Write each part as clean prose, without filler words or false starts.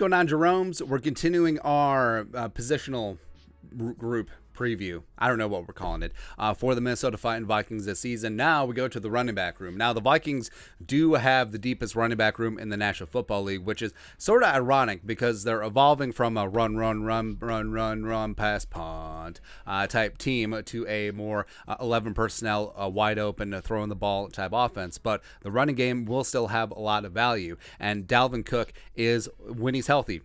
going on, Jerome's? We're continuing our positional group preview. I don't know what we're calling it for the Minnesota Vikings this season. Now we go to the running back room. Now the Vikings do have the deepest running back room in the National Football League, which is sort of ironic because they're evolving from a run, pass, punt type team to a more 11 personnel, wide open, throwing the ball type offense. But the running game will still have a lot of value. And Dalvin Cook is, when he's healthy,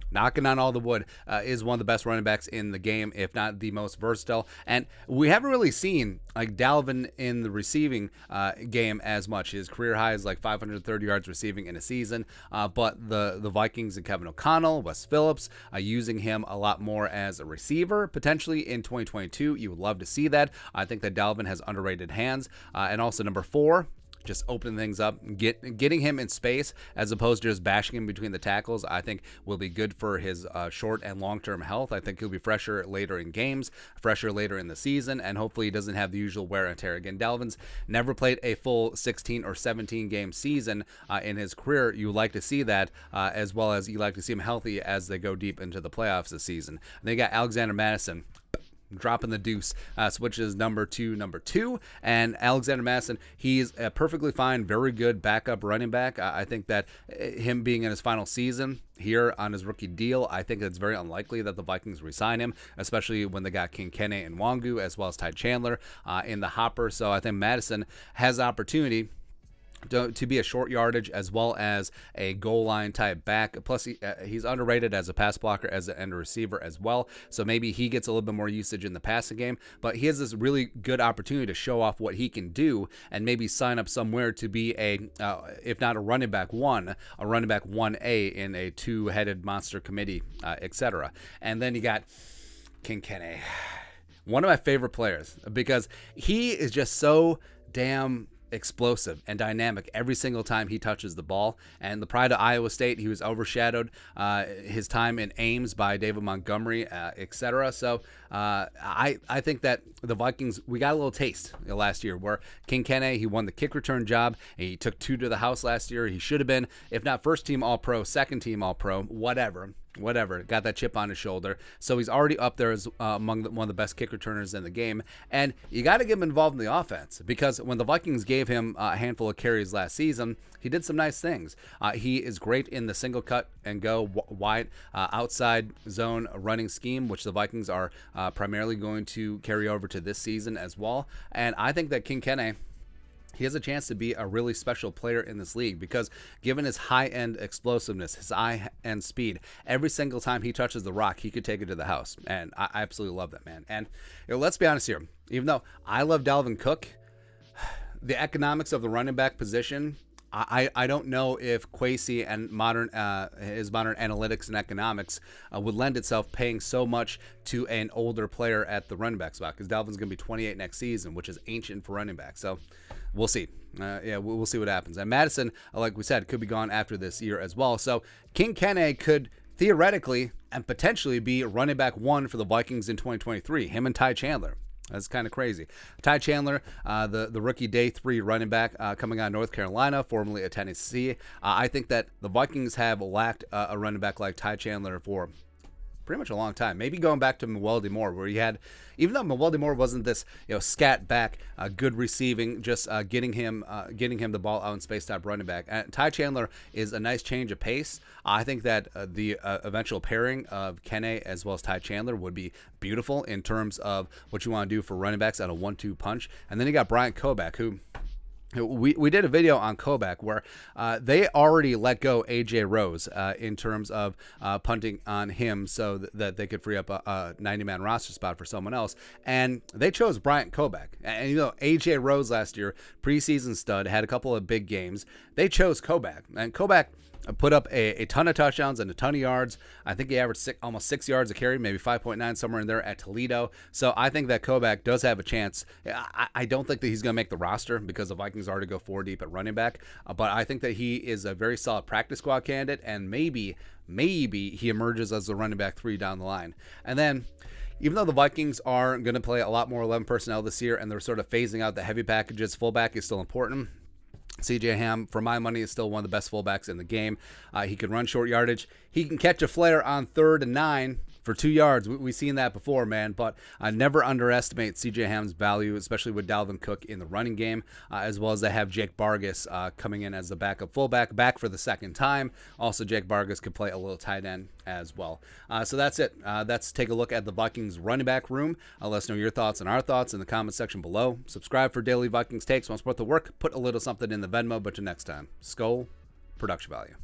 knocking on all the wood, is one of the best running backs in the game, if not the most versatile. And we haven't really seen like Dalvin in the receiving game as much. His career high is like 530 yards receiving in a season. But the Vikings and Kevin O'Connell, Wes Phillips, using him a lot more as a receiver potentially in 2022. You would love to see that. I think that Dalvin has underrated hands. And also number 4, just opening things up, getting him in space as opposed to just bashing him between the tackles, I think will be good for his short and long-term health. I think he'll be fresher later in games, fresher later in the season, and hopefully he doesn't have the usual wear and tear. Again, Dalvin's never played a full 16 or 17 game season in his career. You like to see that, as well as you like to see him healthy as they go deep into the playoffs this season. And they got Alexander Madison dropping the deuce, switches number two, and Alexander Madison, he's a perfectly fine, very good backup running back. I think that him being in his final season here on his rookie deal, I think it's very unlikely that the Vikings re-sign him, especially when they got Kenney and Wangu as well as Ty Chandler in the hopper. So I think Madison has opportunity to be a short yardage as well as a goal line type back. Plus, he's underrated as a pass blocker and a receiver as well. So maybe he gets a little bit more usage in the passing game. But he has this really good opportunity to show off what he can do and maybe sign up somewhere to be if not a running back 1, a running back 1A in a two-headed monster committee, etc. And then you got Kenney, one of my favorite players, because he is just so damn explosive and dynamic every single time he touches the ball. And the pride of Iowa State, he was overshadowed his time in Ames by David Montgomery, etc. So I think that the Vikings, we got a little taste last year where Kenney, he won the kick return job. He took 2 to the house last year. He should have been, if not first team All-Pro, second team All-Pro, whatever, got that chip on his shoulder. So he's already up there as among one of the best kick returners in the game. And you got to get him involved in the offense, because when the Vikings gave him a handful of carries last season, he did some nice things. He is great in the single cut and go wide outside zone running scheme, which the Vikings are primarily going to carry over to this season as well. And I think that Kenney, he has a chance to be a really special player in this league, because given his high-end explosiveness, his high-end speed, every single time he touches the rock, he could take it to the house. And I absolutely love that, man. And let's be honest here. Even though I love Dalvin Cook, the economics of the running back position, I don't know if Kwesi and his modern analytics and economics would lend itself paying so much to an older player at the running back spot, because Dalvin's going to be 28 next season, which is ancient for running back. So we'll see. We'll see what happens. And Madison, like we said, could be gone after this year as well. So Kenney could theoretically and potentially be running back 1 for the Vikings in 2023, him and Ty Chandler. That's kind of crazy. Ty Chandler, the rookie day 3 running back coming out of North Carolina, formerly at Tennessee. I think that the Vikings have lacked a running back like Ty Chandler for pretty much a long time. Maybe going back to Mewelde Moore, where he had, even though Mewelde Moore wasn't this scat back, good receiving, just getting him the ball out in space type running back. And Ty Chandler is a nice change of pace. I think that the eventual pairing of Kenney as well as Ty Chandler would be beautiful in terms of what you want to do for running backs at a 1-2 punch. And then you got Bryant Kobach, who we did a video on Kobach where they already let go A.J. Rose in terms of punting on him so that they could free up a 90-man roster spot for someone else. And they chose Bryant Kobach. And A.J. Rose last year, preseason stud, had a couple of big games. They chose Kobach. And Kobach put up a ton of touchdowns and a ton of yards. I think he averaged almost 6 yards a carry, maybe 5.9, somewhere in there at Toledo. So I think that Kobach does have a chance. I don't think that he's going to make the roster because the Vikings already go 4 deep at running back. But I think that he is a very solid practice squad candidate, and maybe he emerges as the running back 3 down the line. And then, even though the Vikings are going to play a lot more 11 personnel this year and they're sort of phasing out the heavy packages, fullback is still important. CJ Ham, for my money, is still one of the best fullbacks in the game. He can run short yardage. He can catch a flare on 3rd and 9 for 2 yards. We've seen that before, man. But never underestimate CJ Ham's value, especially with Dalvin Cook in the running game, as well as they have Jake Vargas coming in as the backup fullback, back for the second time. Also, Jake Vargas could play a little tight end as well. So that's it. Let's take a look at the Vikings running back room. Let us know your thoughts and our thoughts in the comment section below. Subscribe for daily Vikings takes. Want to support the work? Put a little something in the Venmo. But till next time, Skull Production Value.